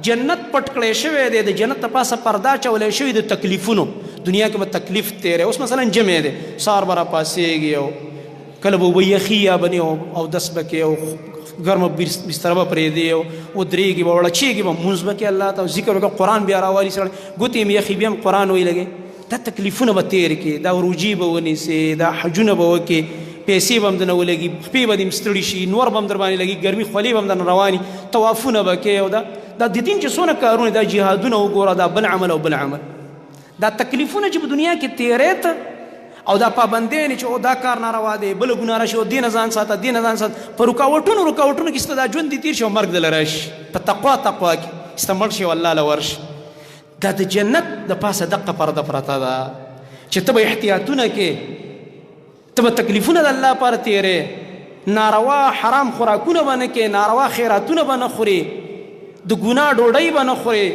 جنت پټ کړی شوی دی د جنت د پاسه پرده چولی شوي د تکلیفونو. دنیا کې به تکلیف تیری اوس مثلا جمع دی سهار به راپاڅېږي او کله به اوبه یخي یا بنې او دس به کوي او ګرمه بستره به پرېږدي او ودرېږي به وړچېږي به مونځ به کوي الله ته ذکر وکړه قرآن بیا راوالي سړی ګوتې هم یخي بیا هم قرآن ویلګي. دا تکلیفونه به تېر کړي دا روجي به ونیسي دا حجونه به وکړي پیسې به هم درنه ولګي خپې به دې هم ستړي شي نور به هم در باندې لګي ګرمي خولې به هم درنه رواني طوافونه به کوي او دا د دین چې څونه کارونه دا جهادونه وګوره دا بل عمل او بل عمل. دا تکلیفونه چې په دنیا کې تېرې ته او دا پابندیانې چې او دا کار ناروا دی بله ګناه راشي او دې نه ځان ساته دې نه ځان ساته په رکاوټونو کې ستا دا ژوند دې تېر شي او مرګ دله راشي په تقوا کې ستا مړ شي او الله له ورشي. دا د جنت د پاسه دقه پرده پرته ده چې ته به احتیاطونه کې ته به تکلیفونه د الله لپاره تېرې ناروا حرام خوراکونه به نه کې ناروا خیراتونه به نه خورې د ګناه ډوډۍ به نه خورې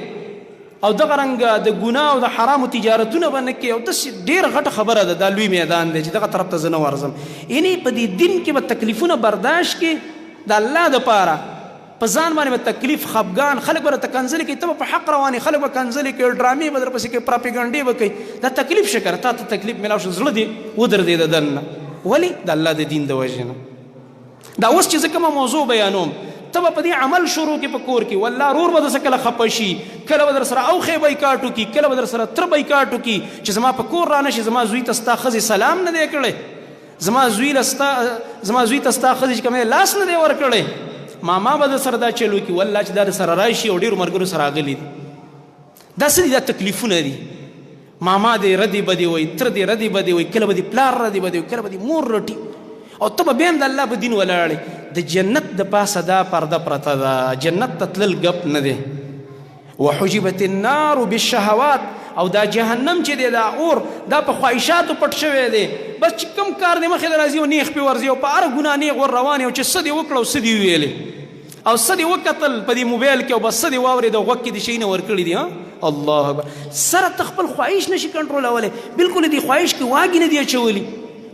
او دغه رنګه د ګناه او د حرامو تجارتونه به نه کوې او داسې ډېره غټه خبره ده دا لوی میدان دی چې دغه طرف ته زه نه ورځم. یعنې په دې دین کې به تکلیفونه برداشت کړي د الله دپاره په ځان باندې به تکلیف خفګان خلک به راته کنځلې کوي ته به په حق روانې خلک به کنځلې کوي ډرامې به درپسې کوي پراپیګنډې به کوي دا تکلیف شکر تا ته تکلیف میلاو شو زړه دې ودرېده دننه ولې د الله د دین د وجې نه. دا اوس چې زه کومه موضوع بیانوم ته به په دې عمل شروع کې په کور کې والله رور به درسره کله خفه شي کله به در سره اوښې بیکاټ وکړي کله به در سره تره بیکاټ وکړي چې زما په کور را نه شي زما زوی ته ستا ښځې سلام نه دی کړی زما زوی ته ستا ښځې چې کوم لاس نه دی ورکړی ماما به در سره دا چل وکړي والله چې دا در سره راشي او ډېرو ملګرو سره راغلي دي. دا څه دي دا تکلیفونه دي. ماما دې ردې بدې وایي تره دې ردې بدې وایي کله به دې پلار ردې بدې وایي کله به دې مور رټي او ته به بیا هم د الله په دین ولاړې. د جنت د پاسه دا پرده پرته ده جنت ته تلل ګپ نه دی. وحجبت النار بالشهوات او دا جهنم چې دی دا اور دا په خواهشاتو پټ شوی دی بس چې کوم کار دی مخې ته راځي او نیغ پې ورځي او په هره ګناه نیغ ور روان یو چې څه دې وکړه او څه دې ویلې او څه دې وکتل په دې موبایل کې او بس څه دې واورېد او غوږ کې دې شی نه ورکړي دي الله اکبر سره ته خپل خواهش نشي کنټرولولی بالکل دې خواهش کې واګې نه دي اچولي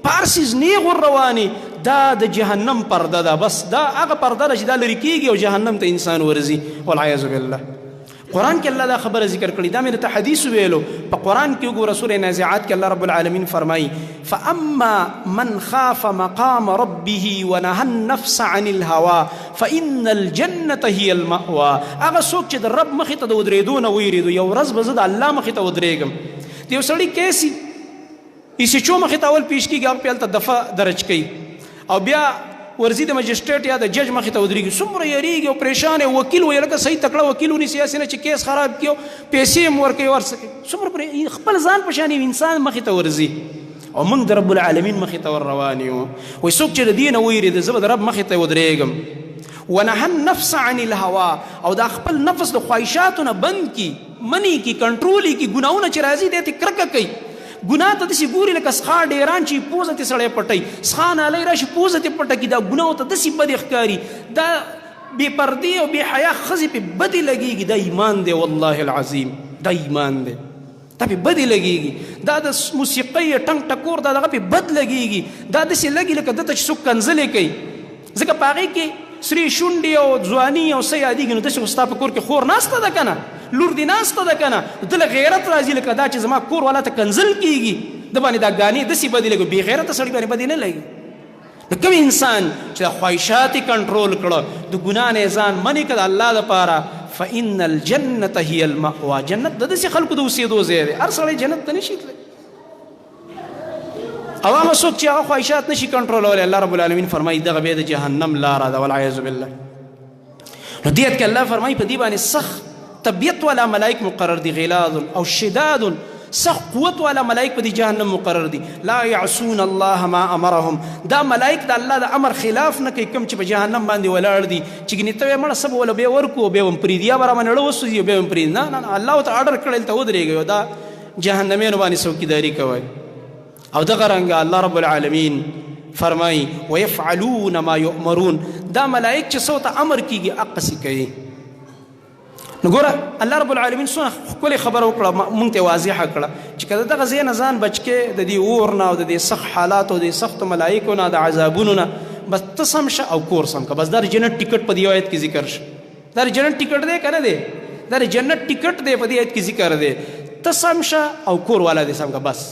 په هر څیز نیغ ور روانې دا د جهنم پرده ده بس دا هغه پرده ده چې دا لرې کېږي او جهنم ته انسان ورځي والعیاذ بالله قرآن کې الله دا خبره ذکر کړي دا مې درته حدیث ویلو په قرآن کې وګوره سورې نازعات کې الله رب العالمین فرمایي فاما من خاف مقام ربه ونهى النفس عن الهوى فإن الجنة هي المأوى هغه څوک چې د رب مخې ته د ودرېدو نه ویرېدو یو ورځ به زه د الله مخې ته ودرېږم د یو سړي کیسي ایسیچو مخې ته اول پیش کېږي هغه پې هلته دفعه درج کوي او بیا ورځي د مجسټریټ یا د جج مخې ته ودرېږي څومره یېرېږي او پریشان وکیل وایي لکه صحیح تکړه وکیل ونیسي هسې نه چې کیس خراب کړي او پیسې هم ورکوي ورڅه کوي څومره خپل ځان په شان انسان مخې ته ورځي او موږ د رب العالمین مخې ته ور روان یو وایي څوک چې د دې نه ویرېده زه به د رب مخې ته ودرېږم ونهى النفس عن الهوا او دا خپل نفس د خواهشاتو نه بند کي منی کي کنټرول کي ګناهونه چې راځي دی ته کرکه کوي ګناه ته داسې ګوري لکه سخا ډیران چې پوزه تې سړی پټوي سخا نالی راشي پوزه تې پټه کړي دا ګناهو ته داسې بدې ښکاري دا بې پردې او بې حیا ښځې پې بدې لګېږي دا ایمان دی والله العظیم دا ایمان دی دا پې بدې لګېږي دا د موسیقۍ ټنګ ټکور دا دغه پې بد لګېږي دا داسې لګي لکه دته چې څوک کنځلې کوي ځکه په هغې کې سرې شونډې او ځواني او څه یادېږي نو داسې خو ستا په کور کې خور ناسته ده که نه لور دې ناسته ده که نه دله غیرت راځي لکه دا چې زما کور والا ته کنځل کېږي د باندې دا ګانې داسې بدې لګي بې غیرته سړي باندې بدې نه لګي نو کوم انسان چې د خواهشات یې کنټرول کړه د ګناه نه یې ځان منې کړه د الله لپاره فإن الجنة هي المأوى جنت د داسې خلکو د اوسېدو ځای دی هر سړی جنت ته نشي تللی او هغه څوک چې هغه خواهشات نشي کنټرولولی الله رب العالمین فرمایي دغه بیا د جهنم لاره ده والعیاذ بالله نو دې کې الله فرمایي په دې باندې سخت طبیعت والا ملائک مقرر دي غلاظ او شداد سخت قوت والا ملائک په دې جهنم مقرر دي لا يعصون الله ما امرهم دا ملائک د الله د امر خلاف نه کوي کوم چې په جهنم باندې ولاړ دي چې ګنې ته مړه سب ولا به ورکو به هم پریدي یا برا باندې وسوځي به هم پرید نه الله ته آرډر کړل ته ودرېږي دا جهنميان باندې څوکیداری کوي او دغه رنګ الله رب العالمین فرمایي ويفعلون ما يؤمرون دا ملائک چې څو ته امر کیږي اقصی کوي نو ګوره الله رب العالمین څونه ښکلې خبره وکړه مونږ ته واضحه کړه چې که د دغه ځای نه ځان بچ کې د دې اور نه او د دې سخت حالاتو د سختو ملایکو نه د عذابونو نه بس ته سم شه او کور سم که بس دا د جنت ټیکټ په دې آیت کې ذکر شه دا د جنت ټیکټ دی که نه دی دا د جنت ټیکټ دی په دې آیت کې ذکر دی ته سم شه او کور والا دې سم که بس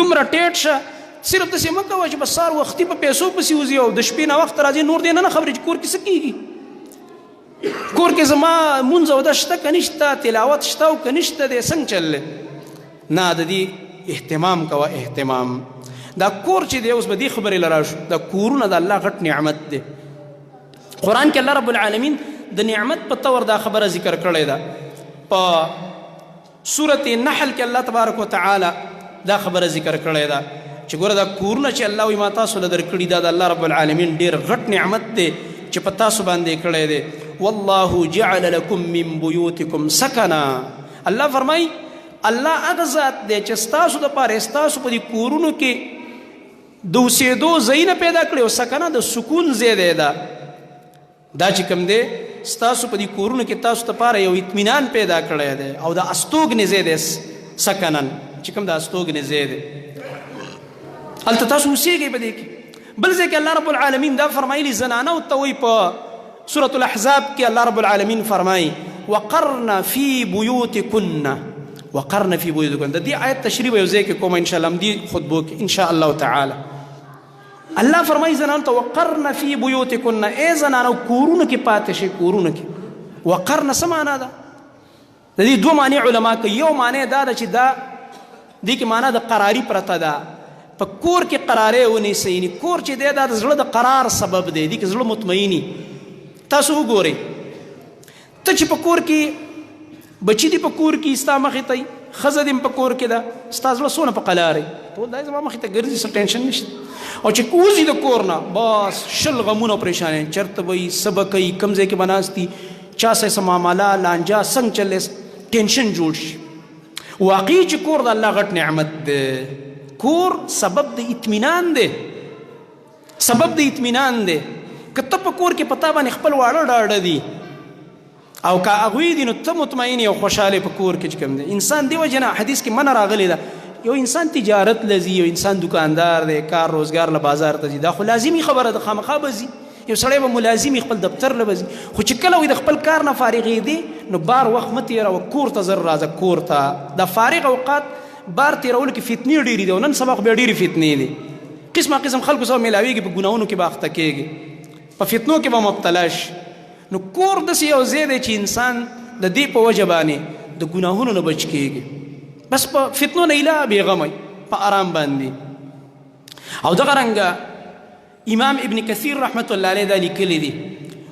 دومره ټیټ شه صرف داسې مه کوه چې بس سهار وختي په پیسو پسې وځي او د شپې نه وخت راځي نور دې نه خبرې چې کور کې څه کېږي کور کې زما مونځ او ده شته که نشته تلاوت شته او که نشته دی څنګه چل دی نه د دې اهتمام کوه اهتمام دا کور چې دی اوس به دې خبرې له راشو دا کورونه د الله غټ نعمت دی قرآن کې الله رب العالمین د نعمت په طور دا خبره ذکر کړې ده په سورة نحل کې الله تبارک وتعالی دا خبره ذکر کړې ده چې ګوره دا کورونه چې الله وایي ما تاسو له درکړي دا د الله رب العالمین ډېر غټ نعمت دی چې په تاسو باندې کړی دی والله جعل لكم من بيوتكم سكنا الله فرمایي الله هغه ذات دی چې ستاسو دپاره ستاسو په دې کورونو کې د اوسېدو ځایونه پیدا کړي او سکنه د سکون ځای دی دا چې کوم دی ستاسو په دې کورونو کې تاسو دپاره یو اطمینان پیدا کړی دی او د استوګنې ځای دی سکنن چې کوم د استوګنې ځای دی هلته تاسو اوسېږئ په دې کې بل ځای کې الله رب العالمین دا فرمایلي زنانو ته وایي په سورة الاحزاب کې الله رب العالمین فرمایي وقرن فی بیوتکن وقرن فی بیوتکن د دې آیت تشریح یو ځای کې کومه انشاءالله همدې خطبو کې انشاء الله تعالی الله فرمایي زنانو ته وقرن فی بیوتکن ای زنانو کورونو کې پاتې شئ کورونو کې وقرن څه معنا ده د دې دوه معنی علما کوي یو معنی دا ده چې دا دې کې معنا د قراري پرته ده په کور کې قرارې ونیسئ یعنې کور چې دی دا د زړه د قرار سبب دی دې کې زړه مطمئني تاسو وګورئ ته چې په کور کې بچي دې په کور کې ستا مخې ته ښځه دې په کور کې ده ستا زړه څونه په قلار دی ټول دا زما مخې ته ګرځي څه ټینشن نشته او چې وځي د کور نه بس شل غمونه او پریشانۍ چېرته به وي څه به کوي کوم ځای کې به ناست دي چا سره څه معامله لانجه څنګه چلې ټینشن جوړ شي واقعي چې کور د الله غټ نعمت دی. کور سبب د اطمینان دی، سبب د اطمینان دی. که ته په کور کې پتا باندې خپل واړه ډاډه دي او که هغوی دي نو ته مطمئن او خوشحاله په کور کې چې کوم دی. انسان دی وجه نه حدیث کې منع راغلی ده، یو انسان تجارت لځي، یو انسان دکاندار دی، کار روزګار له بازار ته ځي، دا خو لازمي خبره ده، خامخا به ځي. یو سړی به ملازمي خپل دفتر له به ځي، خو چې کله وي د خپل کار نه فارغېدي نو بار وخت مه تېروه، کور ته زر راځه. کور ته د فارغ اوقات بار تېرولو کې فتنې ډېرې دي او نن سبا خو بیا ډېرې فتنې دي. قسمه قسم خلکو سره میلاویږي، په ګناهونو کې به اخته کېږي، په فتنو کې به مبتلا شي. نو کور داسې یو ځای دی چې انسان د دې په وجه باندې د ګناهونو نه بچ کېږي، بس په فتنو نه ایله بېغمه په آرام باندې. او دغه رنګه امام ابن کثیر رحمت الله علیه دا لیکلی دی،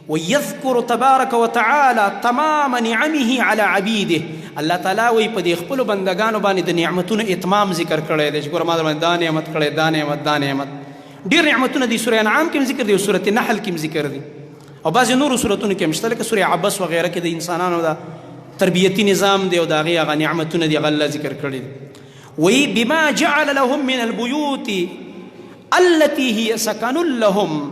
ویذکر تبارک وتعالی تمام نعمه علی عبیده. الله تعالی وی په دې خپلو بندګانو باندې د نعمتونو اتمام ذکر کړی دی چې ګوره ما در باندې دا نعمت کړی، دا نعمت، دا نعمت. ډېر نعمتونه دي، سورې انعام کې هم ذکر دی او سورة نحل کې هم ذکر دی او بعضې نورو سورتونو کې هم شته، لکه سورې عبس وغیره کې د انسانانو دا تربیتي نظام دی او د هغې هغه نعمتونه دي، هغه الله ذکر کړي دي. وی بما جعل لهم من البیوت التي هي سكن لهم.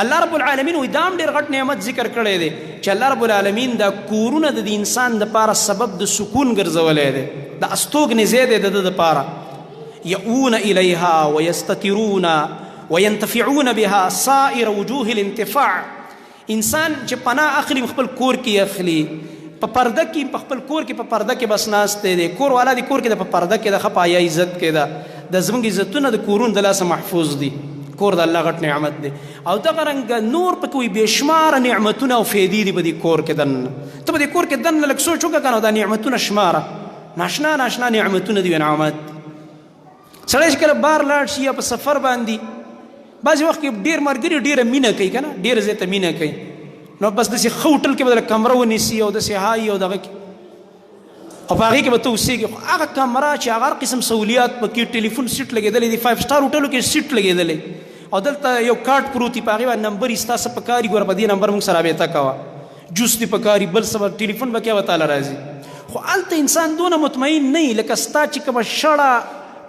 الله رب العالمین وی دام ډېر غټ نعمت ذکر کړی دی چې الله رب العالمین دا کورونه د انسان دپاره سبب د سکون ګرځولی دی، د استوګنې ځای دی د ده دپاره. یؤون الیها ویستترون وینتفعون بها سائر وجوه الانتفاع. انسان چې پناه اخلي خپل کور کې اخلي، په پرده کې په خپل کور کې په پرده کې بس ناستی دی، کور والا دی کور کې د په پرده کې د ښه پایا عزت کې ده، د زموږ عزتونه د کورونو د لاسه محفوظ دي. کور د الله غټ نعمت دی. او دغه رنګه نور پکې وي بېشماره نعمتونه او فایدې دي په دې کور کې دننه. ته په دې کور کې دننه لږ سوچ وکړه که نه، دا نعمتونه شماره، ناشنا ناشنا نعمتونه دي، انعامات. سړی چې کله بار لاړ شي یا په سفر باندې بعضې وخت کې ډېر ملګري ډېره مینه کوي که نه، ډېر ځای ته مینه کوي، نو بس داسې ښه هوټل کې به دله کمره ونیسي او داسې هایي او دغه کې او په هغې کې به ته اوسېږي. خو هغه کمره چې هغه هر قسم سهولیات پکې، ټلیفون سیټ لګېدلی دی، 5 سټار هوټلو کې سیټ لګېدلی او دلته یو کارت پروت وي، په هغې باندې نمبر یې ستا څه پکار وي، ګوره په دې نمبر موږ سره رابطه کوه، جوس دې پکار وي، بل څه ټلیفون به کیا به تاله راځي. خو هلته انسان دونه مطمئن نه وي لکه ستا چې کومه شړه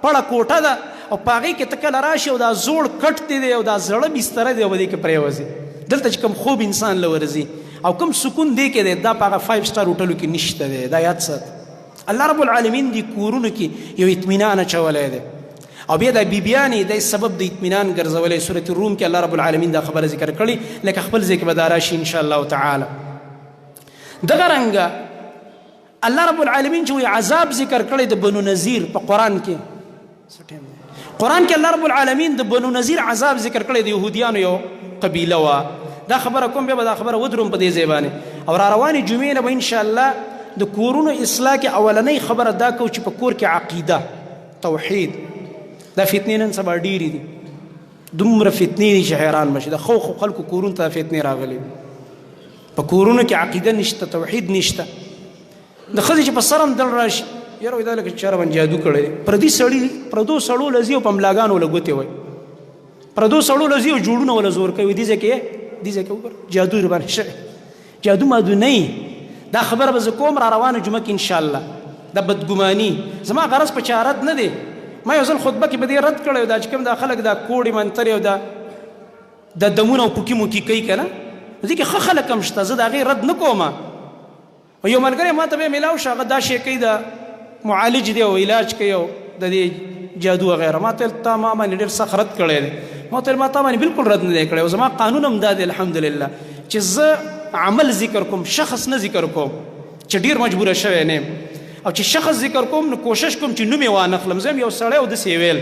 پړه کوټه ده او په هغې کې ته کله راشي او دا زوړ کټ دی او دا زړه بستره دی او په دې کې پرېوځي. دلته چې کوم خوب انسان له ورځي او کوم سکون دی کې دی، دا په هغه 5 سټار هوټلو کې نشته دی. دا یاد سات، الله رب العالمین دې کورونو کې یو اطمینان اچولی دی او بیا دا بیبیانې دی سبب د اطمینان ګرځولی. سورة الروم کې الله رب العالمین دا خبره ذکر کړي، لکه خپل ځای کې به دا راشي انشاءالله تعالی. دغه رنګه الله رب العالمین چې وایي عذاب ذکر کړی د بنو نذیر په قرآن کې، قرآن کې الله رب العالمین د بنو نذیر عذاب ذکر کړی د یهودیانو یو قبیله وه. دا خبره کوم بیا به دا خبره ودروم په دې ځای باندې او را روانې جمعې نه به انشاءالله د کورونو اصلاح کې اولنۍ خبره دا کوو چې په کور کې عقیده، توحید. دا فتنې نن سبا ډېرې دي، دومره فتنې دي چې حیران به شي. د خو خلکو کورونو ته فتنې راغلي، په کورونو کې عقیده نشته، توحید نشته. د ښځې چې په سر هم دل راشي، یاره وایي دا لکه چا راباندې جادو کړی دی. پردو سړو له ځي او په ملاګانو له ګوتې وایي، پردو سړو له ځي او جوړونه وله زور کوي، دې ځای کې وګوره جادو در باندې شوی، جادو مادو نه وي. دا خبره به زه کوم را روانه جمعه کې انشاءالله. دا بدګماني زما غرض په چا رد نه دی. ما یو ځل خطبه کې به دې رد کړی، دا چې کوم دا خلک دا کوړې منترې او دا دمونه او پوکي موکي کوي که نه، دې کې ښه خلک هم شته، زه د هغې رد نه کوم. یو ملګری ما ته به میلاو شه، هغه دا شی کوي، دا معالج دی او علاج کوي او د دې جادو وغیره. ما ته تا ما باندې ډېر سخت رد کړی دی. ما ته ما تا باندې بلکل رد نه دی کړی او زما قانون هم دا دی الحمدلله چې زه عمل ذکر کوم، شخص نه ذکر کوم چې ډېر مجبوره شوی نه یم، او چې شخص ذکر کوم نو کوشش کوم چې نوم یې وانخلم. زه یم یو سړی او داسې یې ویل،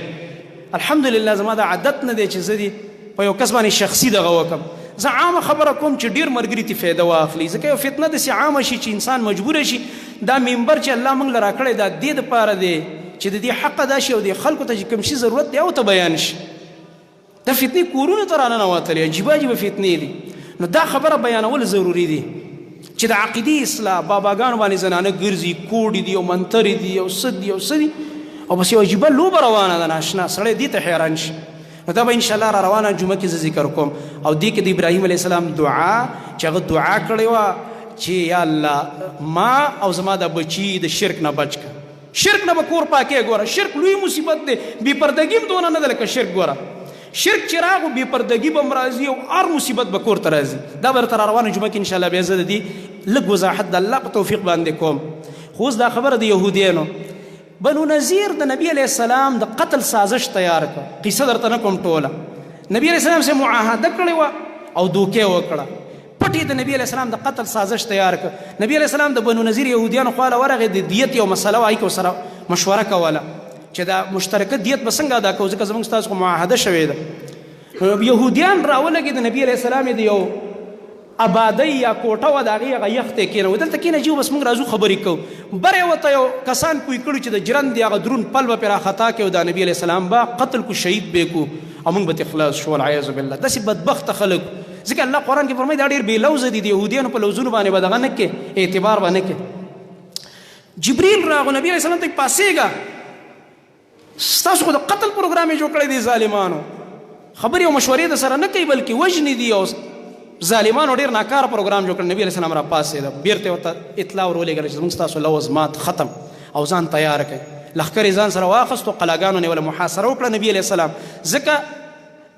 الحمدلله زما دا عادت نه دی چې زه دې په یو کس باندې شخصي دغه وکړم. زه عامه خبره کوم چې ډېر ملګري ترې فایده واخلي، ځکه یو فتنه داسې عامه شي چې انسان مجبوره شي. دا منبر چې الله موږ له راکړی دا دې دپاره دی چې د دې حق ادا شي او د خلکو ته چې کوم شي ضرورت دی او ته بیان شي. دا فتنې کورونو ته راننوتلې، عجیبه عجیبه فتنې دي. نو دا خبره بیانول ضروري دي چې د عقیدې اصلاح، باباګانو باندې زنانه ګرځي، کوډې دي او منترې دي او څه دي او څه دي او بس یو عجیبه لوبه روانه ده ناشنا، سړی دې ته حیران شي. نو دا به انشاءالله را روانه جمعه کې زه ذکر کوم. او دې کې د ابراهیم علیه السلام دعا چې هغه دعا کړې وه چې یا الله ما او زما د بچي د شرک نه بچ کړه. شرک نه به کور پاکې ګوره شرک لوی مصیبت دی بې پردګي هم دونه نه ده لکه شرک ګوره شرک چې راغو بې پردګي به هم راځي او هر مصیبت به کور ته راځي دا به درته روانه جمعه کې انشاءالله بیا زه د دې لږ وضاحت د الله په توفیق باندې کوم خو اوس دا خبره د یهودیانو بنو نذیر د نبی علیه السلام د قتل سازش تیار کړه قصه درته نه کوم ټوله نبی علیه السلام سره معاهده کړې وه او دوکې وکړه پټې د نبی علیه السلام د قتل سازش تیار کړ نبی علیه السلام د بنو نذیر یهودیانو خواله ورغې د دیت یو مسله وه هغې سره مشوره کوله چې دا مشترکه دیت به څنګه ادا کوو ځکه زموږ ستاسو خو معاهده شوې ده یهودیان راولګېد د نبی علیه السلام یې د یو آبادۍ یا کوټه وه د هغې هغه یخ ته یې کېنوي دلته کېنه جیو بس موږ راځو خبرې کوو بر یې ورته یو کسان پوه کړي چې د جرند د هغه دروند پل به پرې راخطا کړي او د نبي علیه السلام به قتل کو شهید به یې کو او موږ به ترې خلاص شو والعیاذ بالله داسې بدبخته خلک ځکه الله قرآن کې فرمایي دا ډېر بې لوزه دي د یهودیانو په لوزونو باندې به دغه نه کې اعتبار به نه کې جبریل راغو نبي علیه السلام ته پاسېږه ستاسو خو د قتل پروګرام یې جوړ کړی دی ظالمانو خبرې او مشورې د سره نه کوي بلکې وژنې دي او ظالمانو ډېر ناکاره پروګرام جوړ کړ نبي علیه السلام را پاسېده بیرته ورته اطلاع ورولېږله چې زموږ ستاسو لوز مات ختم او ځان تیار کړئ لښکر یې ځان سره واخیستو قلاګانو نیوله محاصره وکړه نبي علیه السلام ځکه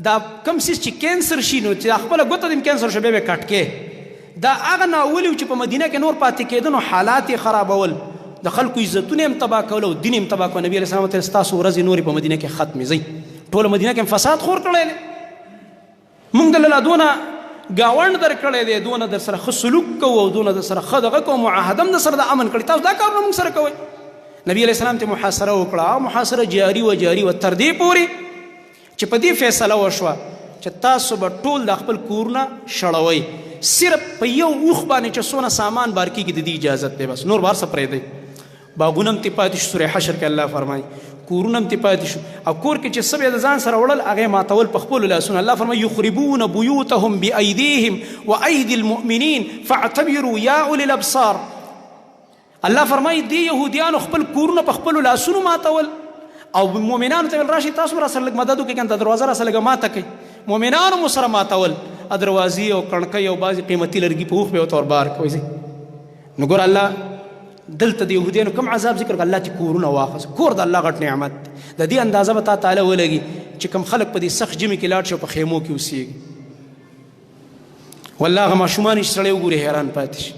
دا کم څیز چې کینسر شي نو چې خپله ګوته دې کینسر شو بیا به کټ کې دا هغه ناولي و چې په مدینه کې نور پاتې کېده نو حالات یې خرابول د خلکو عزتونه یې هم تباه کول او دین یې هم تباه کول نبي علیه السلام ته ستاسو ورځې نورې په مدینه کې ختمې ځئ ټوله مدینه کې فساد خور کړی دی موږ دلته دونه ګاونډ در کړی دی دونه در سره ښه سلوک کوو او دونه در سره ښه دغه کوو معاهده هم در سره د امن کړي تاسو دا کارونه موږ سره کوئ نبي علیه السلام ته محاصره وکړه او محاصره جاري وه تر دې پورې چې په دې فیصله وشوه چې تاسو به ټول د خپل کورونه شړوئ صرف په یو اوښ باندې چې څونه سامان بار کېږي د دې اجازت دی بس نور بار څه پرېږدئ باغونه هم ترې پاتې شو سورې حشر کې الله فرمایي کورونه هم ترې پاتې شو او کور کې چې څه بیا د ځان سره وړل هغې ماتول په خپلو لاسونو الله فرمایي یخربون بیوتهم بایدیهم وایدي المؤمنین فاعتبروا یا اولی الابصار الله فرمایي دې یهودیانو خپل کورونه په خپلو لاسونو ماتول او مؤمنانو ته ویل راشي تاسو را سره لږ مدد وکړئ کنه دروازه را سره لږه ماته کوي مؤمنانو مو سره ماتول دروازې او کڼکۍ او بعضې قیمتي لرګي په اوښ به ورته وربار کوئ نو ګوره الله دلته د یهودیانو کوم عذاب ذکر الله چې کورونه واخست کور د الله غټ نعمت د دې اندازه به تا تعالی ولګي چې کوم خلک په دې سخت ژمي کې لاړ شي او په خیمو کې اوسېږي والله هغه ماشومان چې سړی وګوري حیران پاتې شي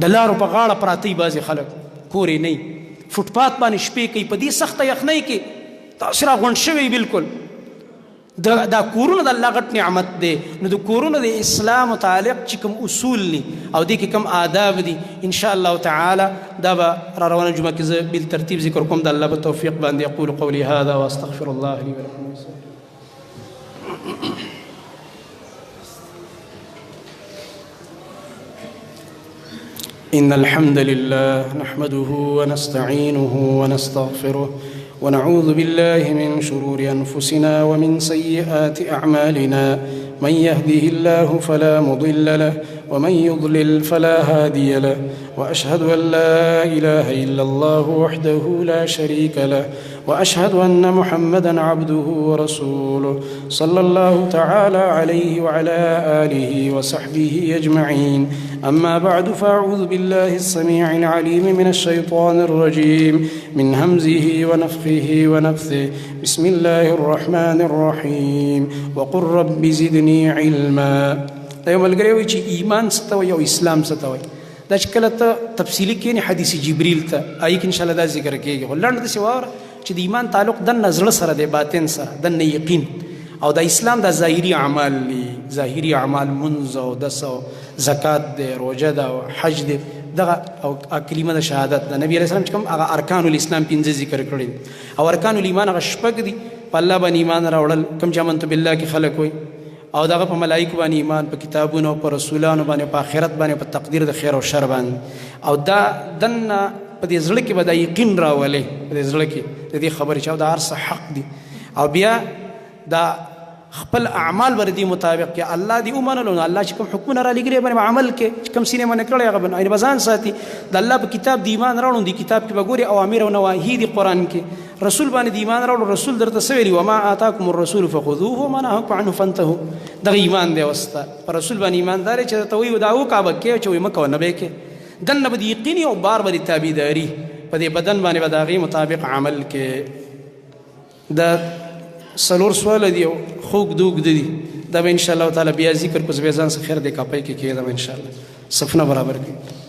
د لارو په غاړه پراته وي بعضې خلک کور یې نه وي فوټپات باندې شپې کوي په دې سخته یخنۍ کې تاسو را غونډ شوی بالکل دا کورونه د الله غټ نعمت دی نو د کورونو د اسلام متعلق چې کوم اصول دي او دې کې کوم آداب دي ان شاء الله تعالی دا به را روانه جمعه کې زه بالترتیب ذکر کوم د الله په توفیق باندې اقول قولي هذا واستغفر الله لي ولكم إن الحمد لله نحمده ونستعينه ونستغفره ونعوذ بالله من شرور أنفسنا ومن سيئات أعمالنا من يهده الله فلا مضل له ومن يضلل فلا هادي له وأشهد أن لا إله إلا الله وحده لا شريك له وأشهد أن محمدا عبده ورسوله صلى الله تعالى عليه وعلى آله وصحبه أجمعين أما بعد فأعوذ بالله السميع العليم من الشيطان الرجيم من همزه ونفخه ونفثه بسم الله الرحمن الرحيم وقل رب زدني علما دا یو ملګری وایي چې ایمان څه ته وایي او اسلام څه ته وایي دا چې کله ته تفصیلي کښېنې حدیث جبریل ته هغې کې انشاءالله دا ذکر کېږي خو لنډ داسې واوره چې د ایمان تعلق دننه زړه سره دی باطن سره دننه یقین او د اسلام دا ظاهري اعمال دي ظاهري اعمال منځ او دس او زکات دی روژه ده او حج دی دغه او کلمه د شهادت ده نبي علیه السلام چې کوم هغه ارکان الاسلام پنځه ذکر کړي او ارکان الایمان هغه شپږ دي په الله باندې ایمان راوړل کوم چې آمنت بالله کې خلک وایي او دغه په ملایکو باندې ایمان په کتابونو په رسولانو باندې په آخرت باندې په تقدیر د خیر او شر باندې او دا دننه په دې زړه کې به دا یقین راولي په دې زړه کې د دې خبرې چې دا هر څه حق دي او بیا دا خپل اعمال ور دي مطابق کې الله دې ومنلو نو الله چې کوم حکمونه را لګري باندې عمل کې کوم سینې باندې کړی هغه باندې بزان ساتي د الله په کتاب د ایمان راوړو دی کتاب کې به ګوري اوامر او نواهی دي قرآن کې رسول باندې د ایمان راوړو رسول درته څه ویلي وما آتاکم الرسول فخذوه وما نهاکم عنه فانتهوا دغه ایمان دی وسته پر رسول باندې ایماندار چې ته وی دا وکابه کې چې وی مکه نه به کې دنه به یقیني او بار به تابعداري په دې بدن باندې به د هغې مطابق عمل کې دا 4 سواله دي او ښه اوږده اوږده دي دا به انشاءالله تعالی بیا ذکر کو زه بیا ځان څخه خیر دی کاپۍ کې کېږدم انشاءالله صفونه برابر کړي